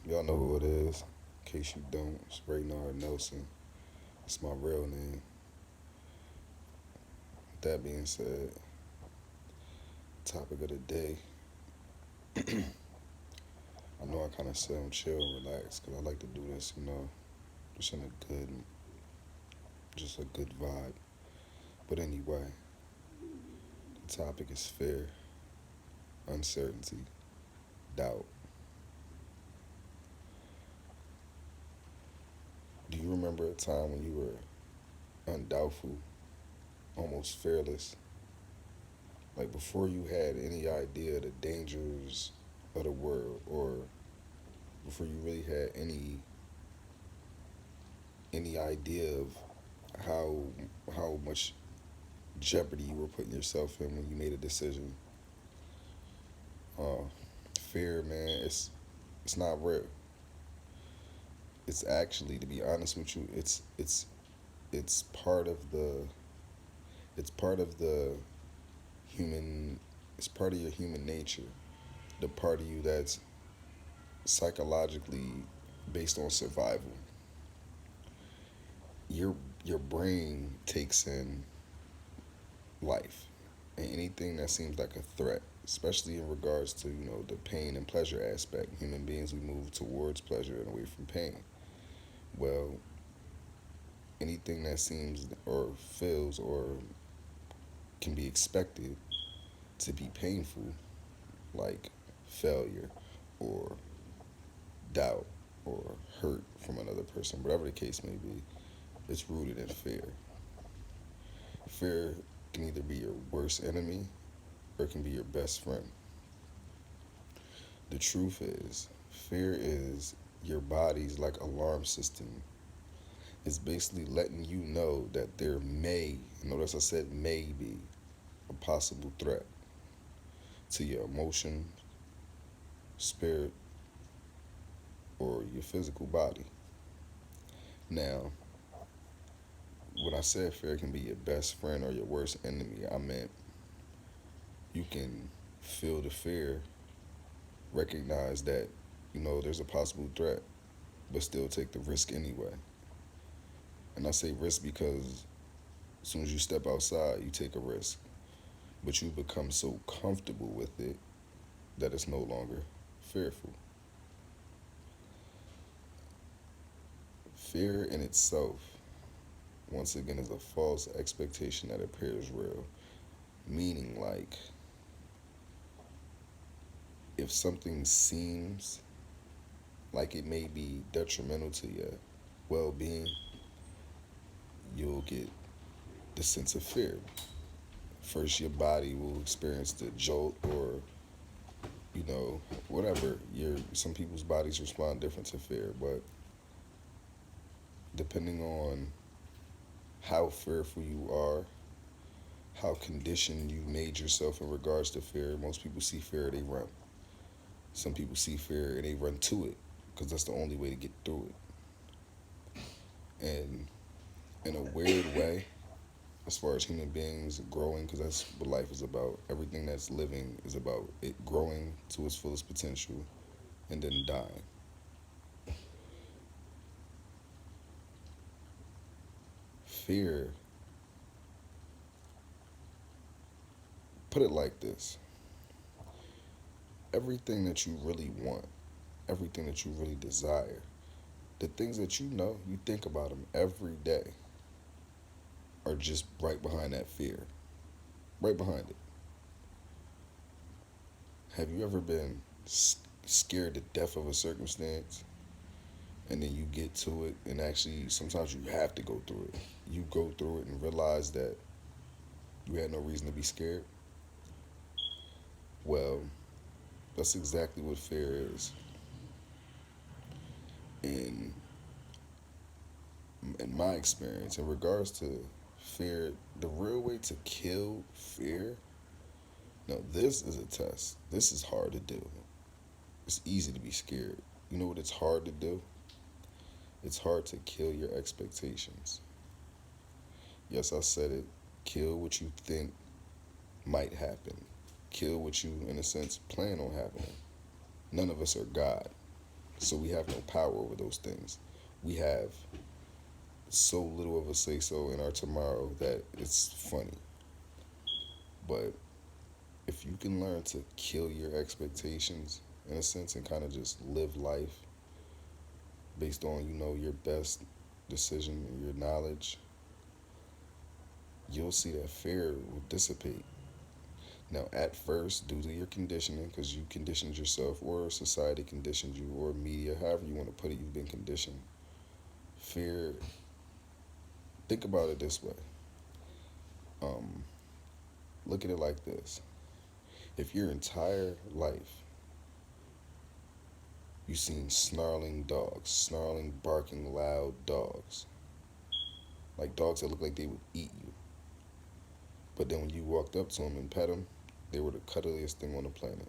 Y'all know who it is. In case you don't, it's Raynard Nelson. It's my real name. With that being said, topic of the day. I know I kind of sound chill and relaxed because I like to do this, just in a just a good vibe. But anyway, the topic is fear, uncertainty, doubt. Do you remember a time when you were undoubtful, almost fearless? Like before you had any idea of the dangers of the world, or before you really had any idea of how how much jeopardy you were putting yourself in when you made a decision. Uh, Fear, man, it's not real. It's actually, to be honest with you, it's part of the it's part of the human it's part of your human nature. The part of you that's psychologically based on survival. Your your brain takes in life and anything that seems like a threat, especially in regards to the pain and pleasure aspect. Human beings, we move towards pleasure and away from pain. Well, anything that seems or feels or can be expected to be painful, like failure or doubt or hurt from another person, whatever the case may be, it's rooted in fear. Fear can either be your worst enemy or it can be your best friend. The truth is, fear is your body's like alarm system. It's basically letting you know that there may, notice I said may be, a possible threat to your emotion, spirit, or your physical body. Now, when I said fear can be your best friend or your worst enemy, I meant you can feel the fear, recognize that, there's a possible threat, but still take the risk anyway. And I say risk because as soon as you step outside, you take a risk, but you become so comfortable with it that it's no longer fearful. Fear in itself, once again, is a false expectation that appears real. Meaning, like, if something seems like it may be detrimental to your well being, you'll get the sense of fear. First, your body will experience the jolt or, whatever. Some people's bodies respond different to fear, but depending on how fearful you are, how conditioned you made yourself in regards to fear, most people see fear, they run. Some people see fear and they run to it because that's the only way to get through it. And in a weird way, as far as human beings growing, because that's what life is about. Everything that's living is about it growing to its fullest potential and then dying. Fear, put it like this: everything that you really want, everything that you really desire, the things that you think about them every day, are just right behind that fear, right behind it. Have you ever been scared to death of a circumstance and then you get to it and actually sometimes you have to go through it? You go through it and realize that you had no reason to be scared? Well, that's exactly what fear is. In in my experience, in regards to fear, the real way to kill fear, no, this is a test. This is hard to do. It's easy to be scared. You know what it's hard to do? It's hard to kill your expectations. Yes, I said it. Kill what you think might happen. Kill what you, in a sense, plan on happening. None of us are God. So we have no power over those things. We have so little of a say so in our tomorrow that it's funny. But if you can learn to kill your expectations in a sense and kind of just live life based on, your best decision and your knowledge, you'll see that fear will dissipate. Now, at first, due to your conditioning, because you conditioned yourself, or society conditioned you, or media, however you want to put it, you've been conditioned. Fear, think about it this way. Um, Look at it like this. If your entire life you've seen snarling, barking, loud dogs, like dogs that look like they would eat you, but then when you walked up to them and pet them, they were the cuddliest thing on the planet.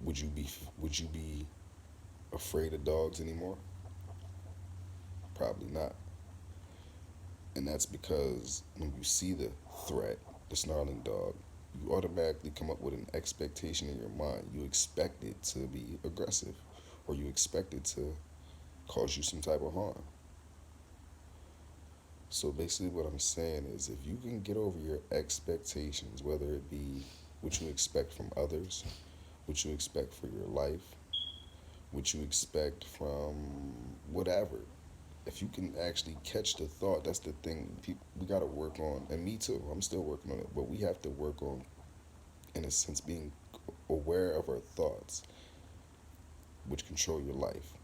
Would you be afraid of dogs anymore? Probably not. And that's because when you see the threat, the snarling dog, you automatically come up with an expectation in your mind. You expect it to be aggressive, or you expect it to cause you some type of harm. So basically, what I'm saying is if you can get over your expectations, whether it be what you expect from others, what you expect for your life, what you expect from whatever, if you can actually catch the thought, that's the thing we got to work on. And me too, I'm still working on it, but we have to work on, in a sense, being aware of our thoughts, which control your life.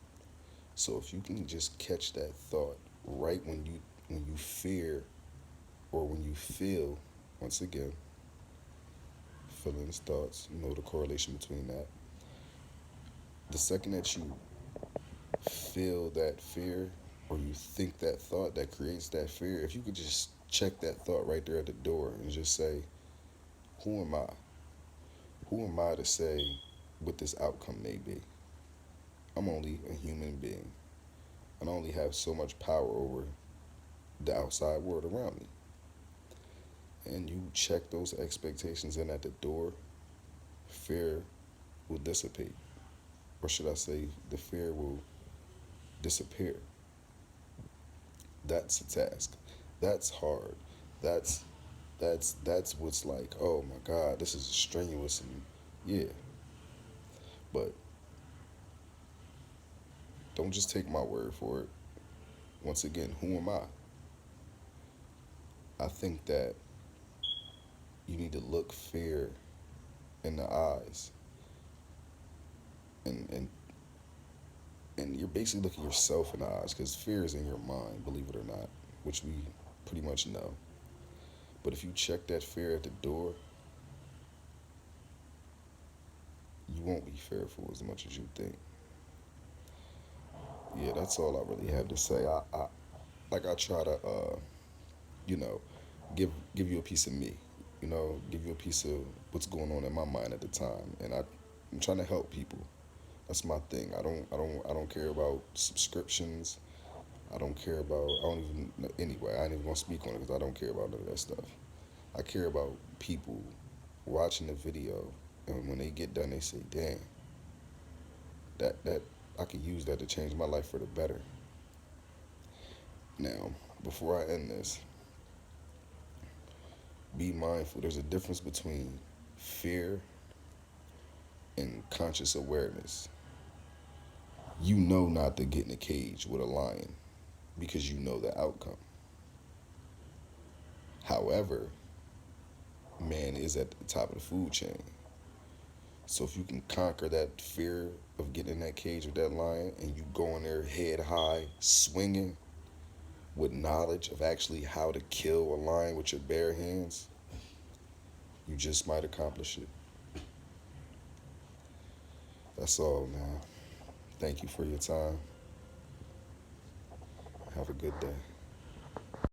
So if you can just catch that thought right when you fear or when you feel, once again, feelings, thoughts, the correlation between that. The second that you feel that fear or you think that thought that creates that fear, if you could just check that thought right there at the door and just say, who am I? Who am I to say what this outcome may be? I'm only a human being, and I only have so much power over the outside world around me. And you check those expectations in at the door, fear will dissipate. Or should I say, the fear will disappear. That's a task. That's hard. That's that's what's like, oh my God, this is strenuous and yeah. But don't just take my word for it. Once again, who am I? I think that you need to look fear in the eyes and and you're basically looking yourself in the eyes because fear is in your mind, believe it or not, which we pretty much know. But if you check that fear at the door, you won't be fearful as much as you think. Yeah, that's all I really have to say. I try to you know give you a piece of me, give you a piece of what's going on in my mind at the time, and I'm trying to help people. That's my thing. I don't care about subscriptions. I don't care about. I don't even anyway. I ain't even gonna speak on it because I don't care about none of that stuff. I care about people watching the video, and when they get done, they say, "Damn, that I could use that to change my life for the better." Now, before I end this, be mindful. There's a difference between fear and conscious awareness. You know not to get in a cage with a lion because you know the outcome. However, man is at the top of the food chain. So if you can conquer that fear of getting in that cage with that lion and you go in there head high, swinging with knowledge of actually how to kill a lion with your bare hands, you just might accomplish it. That's all, man. Thank you for your time. Have a good day.